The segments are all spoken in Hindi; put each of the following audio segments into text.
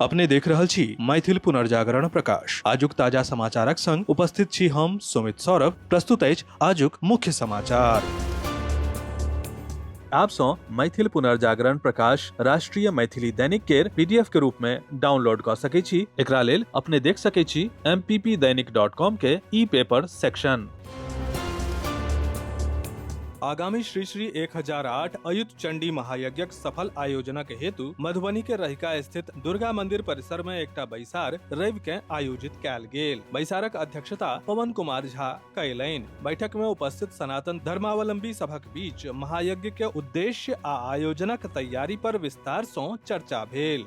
अपने देख रहल छी मैथिल पुनर्जागरण प्रकाश। आजुक ताजा समाचारक संग उपस्थित छी हम सुमित सौरभ। प्रस्तुत अछि आजुक मुख्य समाचार। आप सो मैथिल पुनर्जागरण प्रकाश राष्ट्रीय मैथिली दैनिक केर पीडीएफ के रूप में डाउनलोड कर सकै छी। एकरा लेल अपने देख सकै छी mppdainik.com के ई पेपर सेक्शन। आगामी श्री श्री 1008 अयुत चंडी महायज्ञक सफल आयोजनक हेतु मधुबनी के रहिका स्थित दुर्गा मंदिर परिसर में एकटा बैसार रवि के आयोजित कैल गेल। बैसारक अध्यक्षता पवन कुमार झा कयलनि। बैठक में उपस्थित सनातन धर्मावलंबी सभक बीच महायज्ञ के उद्देश्य आ आयोजनक तैयारी पर विस्तार सँ चर्चा भेल।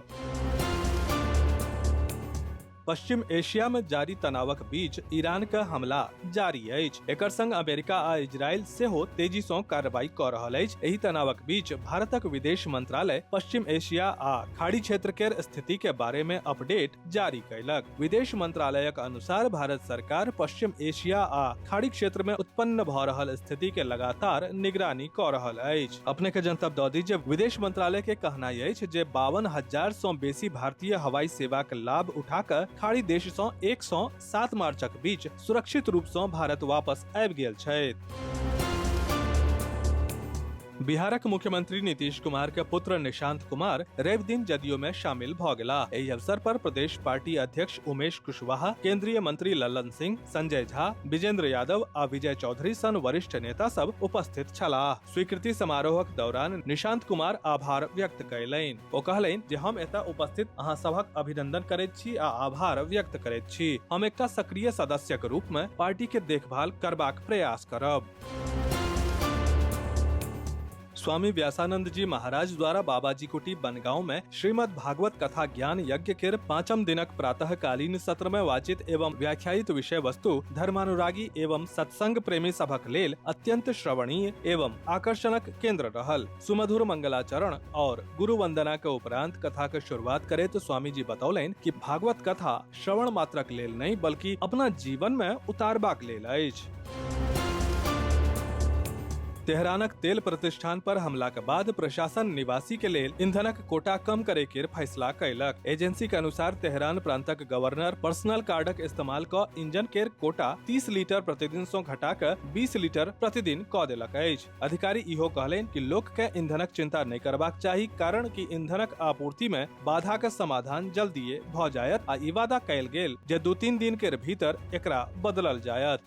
पश्चिम एशिया में जारी तनावक बीच ईरान का हमला जारी अछि। एकर संग अमेरिका आ इजरायल सेहो तेजी सँ कार्रवाई कऽ रहल अछि। एहि तनावक बीच भारतक विदेश मंत्रालय पश्चिम एशिया आ खाड़ी क्षेत्र के स्थिति के बारे में अपडेट जारी कयलक। विदेश मंत्रालयक अनुसार भारत सरकार पश्चिम एशिया आ खाड़ी क्षेत्र में उत्पन्न भऽ रहल स्थिति के लगातार निगरानी कऽ रहल अछि। अपने के जनतब दऽ दी जे विदेश मंत्रालय के कहनाई अछि जे 52,000 सँ बेसी भारतीय हवाई सेवा के लाभ उठाकर खाड़ी देश सँ 1 सँ 7 मार्चक बीच सुरक्षित रूप सँ भारत वापस आबि गेल छथि। बिहारक मुख्यमंत्री नीतीश कुमार के पुत्र निशांत कुमार रवि दिन जदयू में शामिल भऽ गेलाह। एहि अवसर पर प्रदेश पार्टी अध्यक्ष उमेश कुशवाहा, केंद्रीय मंत्री लल्लन सिंह, संजय झा, विजेंद्र यादव आ विजय चौधरी सन वरिष्ठ नेता सब उपस्थित छलाह। स्वीकृति समारोहक दौरान निशांत कुमार आभार व्यक्त कयलनि। ओ कहलनि जे हम एतय उपस्थित अहाँ सभक अभिनंदन करैत छी आ आभार व्यक्त करैत छी। हम एकटा सक्रिय सदस्यक रूप में पार्टी के देखभाल करबाक प्रयास करब। स्वामी व्यासानंद जी महाराज द्वारा बाबाजी कुटी बनगांव में श्रीमद् भागवत कथा ज्ञान यज्ञ के 5म दिनक प्रातःकालीन सत्र में वाचित एवं व्याख्यायित विषय वस्तु धर्मानुरागी एवं सत्संग प्रेमी सभक लेल अत्यंत श्रवणीय एवं आकर्षणक केंद्र रहल। सुमधुर मंगलाचरण और गुरु वंदना के उपरांत कथा के शुरुआत करैत स्वामी जी बतौलनि कि भागवत कथा श्रवण मात्रक लेल नहीं बल्कि अपना जीवन में उतारबाक लेल अछि। तेहरानक तेल प्रतिष्ठान पर हमला के बाद प्रशासन निवासी के लेल ईंधनक कोटा कम करे के फैसला कयलक। एजेंसी के अनुसार तेहरान प्रांतक गवर्नर पर्सनल कार्डक इस्तेमाल क इंजन के कोटा 30 लीटर प्रतिदिन सँ घटा क 20 लीटर प्रतिदिन क देलक अछि। अधिकारी इहो कहलनि कि लोक के ईंधनक चिंता नहीं करबाक चाही, कारण कि ईंधनक आपूर्ति में बाधा के समाधान जल्दीए भ जायत आ ई वादा कयल गेल जे 2-3 दिन के भीतर एकरा बदलल जायत।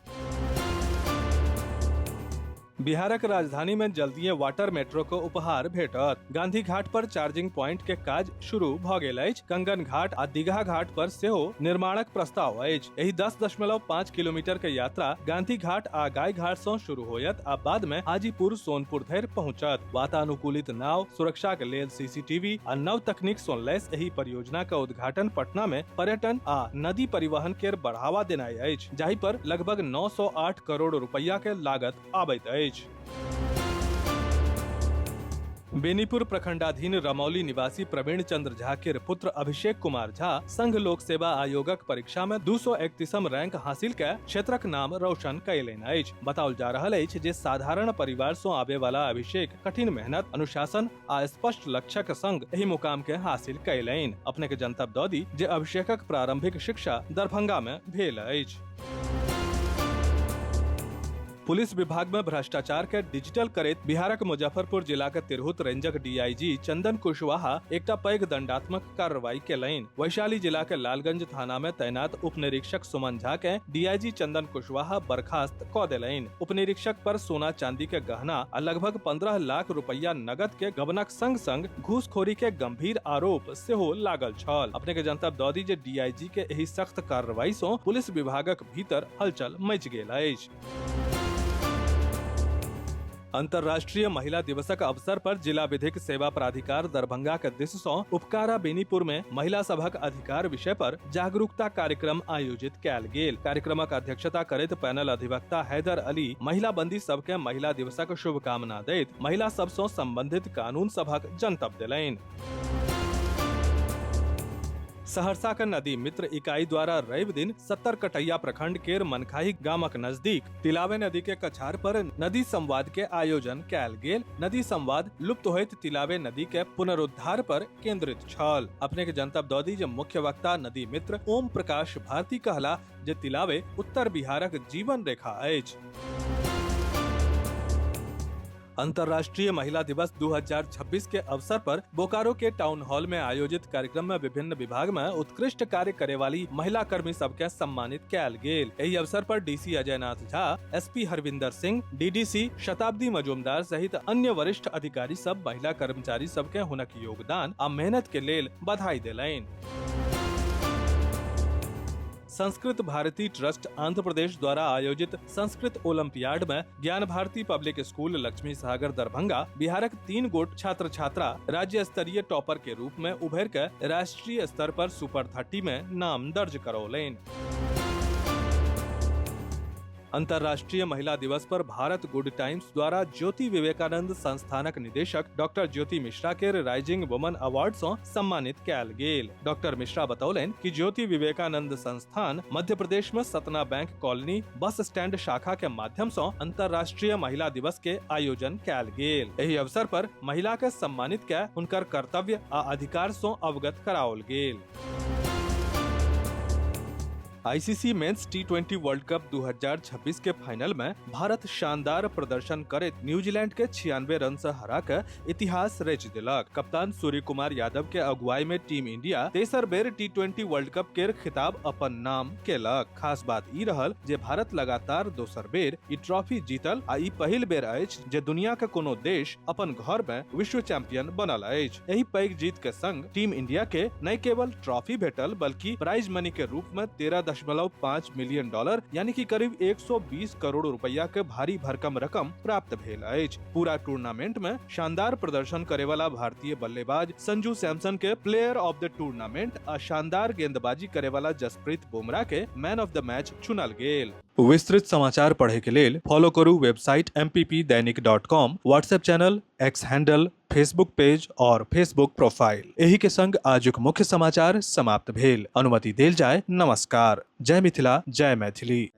बिहारक राजधानी में जल्दीए वाटर मेट्रो को उपहार भेटत। गांधी घाट पर चार्जिंग पॉइंट के काज शुरू भ गेल अछि। कंगन घाट आ दीघा घाट पर सेहो निर्माणक प्रस्ताव अछि। एहि 10.5 किलोमीटर के यात्रा गांधी घाट आ गाय घाट सँ शुरू होयत आ बाद में हाजीपुर सोनपुर धरि पहुंचत। वातानुकूलित नाव, सुरक्षा के लेल सीसीटीवी आ नव तकनीक सँ लैस एहि परियोजना के उद्घाटन पटना में पर्यटन आ नदी परिवहन के बढ़ावा देनाय अछि, जाहि पर लगभग 908 करोड़ रुपया के लागत आबैत अछि। बेनीपुर प्रखंडाधीन रमौली निवासी प्रवीण चंद्र झा के पुत्र अभिषेक कुमार झा संघ लोक सेवा आयोगक परीक्षा में 231 रैंक हासिल के क्षेत्रक नाम रोशन कयलनि अछि। बताओल जा रहल अछि जे साधारण परिवार सँ आबे वाला अभिषेक कठिन मेहनत, अनुशासन आ स्पष्ट लक्ष्यक संग एहि मुकाम के हासिल कयलनि। अपने के जनतब दऽ दी जे अभिषेकक प्रारंभिक शिक्षा दरभंगा में भेल अछि। पुलिस विभाग में भ्रष्टाचार के डिजिटल करैत बिहारक मुजफ्फरपुर जिला के तिरहुत रेंजक डीआईजी चंदन कुशवाहा एकटा पैघ दंडात्मक कार्रवाई केलनि। वैशाली जिला के लालगंज थाना में तैनात उप निरीक्षक सुमन झा के डीआईजी चंदन कुशवाहा बर्खास्त कऽ देलनि। उप निरीक्षक पर सोना चांदी के गहना आ लगभग 15 लाख रुपया नगद के गबनक संग संग घूसखोरी के गंभीर आरोप सेहो लागल छल। अपने के जनतब दऽ दी जे डीआईजी के एहि सख्त कार्रवाई सँ पुलिस विभागक भीतर हलचल मचि गेल अछि। अंतर्राष्ट्रीय महिला दिवसक अवसर पर जिला विधिक सेवा प्राधिकार दरभंगा के दिस सँ उपकारा बेनीपुर में महिला सभक अधिकार विषय पर जागरूकता कार्यक्रम आयोजित कैल गेल। कार्यक्रमक अध्यक्षता करैत पैनल अधिवक्ता हैदर अली महिला बंदी सब के महिला दिवसक शुभकामना दैत महिला सब सँ संबंधित कानून सभक जनतब देलनि। सहरसा के नदी मित्र इकाई द्वारा रवि दिन 70 कटैया प्रखंड केर मनखाही गामक नजदीक तिलावे नदी के कछार पर नदी संवाद के आयोजन कैल गेल। नदी संवाद लुप्त होइत तिलावे नदी के पुनरुद्धार पर केंद्रित छल। अपने के जनतब दऽ दी जे मुख्य वक्ता नदी मित्र ओम प्रकाश भारती कहला जे तिलावे उत्तर बिहारक जीवन रेखा अछि। अंतर्राष्ट्रीय महिला दिवस 2026 के अवसर पर बोकारो के टाउन हॉल में आयोजित कार्यक्रम में विभिन्न विभाग में उत्कृष्ट कार्य करे वाली महिला कर्मी सबके सम्मानित कैल गेल। एही अवसर पर DC Ajay Nath Jha, SP Harvinder Singh, DDC शताब्दी मजूमदार सहित अन्य वरिष्ठ अधिकारी सब महिला कर्मचारी सबके हुनक योगदान आ मेहनत के लेल बधाई देलनि। संस्कृत भारती ट्रस्ट आंध्र प्रदेश द्वारा आयोजित संस्कृत ओलंपियाड में ज्ञान भारती पब्लिक स्कूल लक्ष्मी सागर दरभंगा बिहारक 3 गोट छात्र छात्रा राज्य स्तरीय टॉपर के रूप में उभर कर राष्ट्रीय स्तर पर सुपर 30 में नाम दर्ज करौलनि। अंतर्राष्ट्रीय महिला दिवस पर भारत गुड टाइम्स द्वारा ज्योति विवेकानंद संस्थानक निदेशक डॉक्टर ज्योति मिश्रा के राइजिंग वुमन अवार्ड से सम्मानित कैल गेल। डॉक्टर मिश्रा बतौलन कि ज्योति विवेकानंद संस्थान मध्य प्रदेश में Satna bank colony bus stand शाखा के माध्यम से अंतर्राष्ट्रीय महिला दिवस के आयोजन कैल गेल। एही अवसर पर महिला के सम्मानित के उनकर कर्तव्य आ अधिकार से अवगत कराओल गेल। आईसीसी मेंस टी20 वर्ल्ड कप 2026 के फाइनल में भारत शानदार प्रदर्शन करत न्यूजीलैंड के 96 रन से हरा के इतिहास रच दिलक। कप्तान सूर्य कुमार यादव के अगुवाई में टीम इंडिया तेसर बेर टी20 वर्ल्ड कप के खिताब अपन नाम केलक। खास बात ई रहल जे भारत लगातार दोसर बेर ई ट्रॉफी जीतल आ ई पहिल बेर अछि जे दुनिया के कोनो देश अपन घर में विश्व चैंपियन बनल अछि। एही पैघ जीत के संग टीम इंडिया के न केवल ट्रॉफी भेटल बल्कि प्राइज मनी के रूप में 13.5 मिलियन डॉलर यानी कि करीब 120 करोड़ रुपया के भारी भरकम रकम प्राप्त भेल अछि। पूरा टूर्नामेंट में शानदार प्रदर्शन करे वाला भारतीय बल्लेबाज संजू सैमसन के प्लेयर ऑफ द टूर्नामेंट आ शानदार गेंदबाजी करे वाला जसप्रीत बुमराह के मैन ऑफ द मैच चुनल गेल। विस्तृत समाचार पढ़े के लेल फॉलो करू website mppdainik.com, WhatsApp channel, x handle, Facebook page और फेसबुक प्रोफाइल। एही के संग आजुक मुख्य समाचार समाप्त भेल। अनुमति देल जाय। नमस्कार। जय मिथिला, जय मैथिली।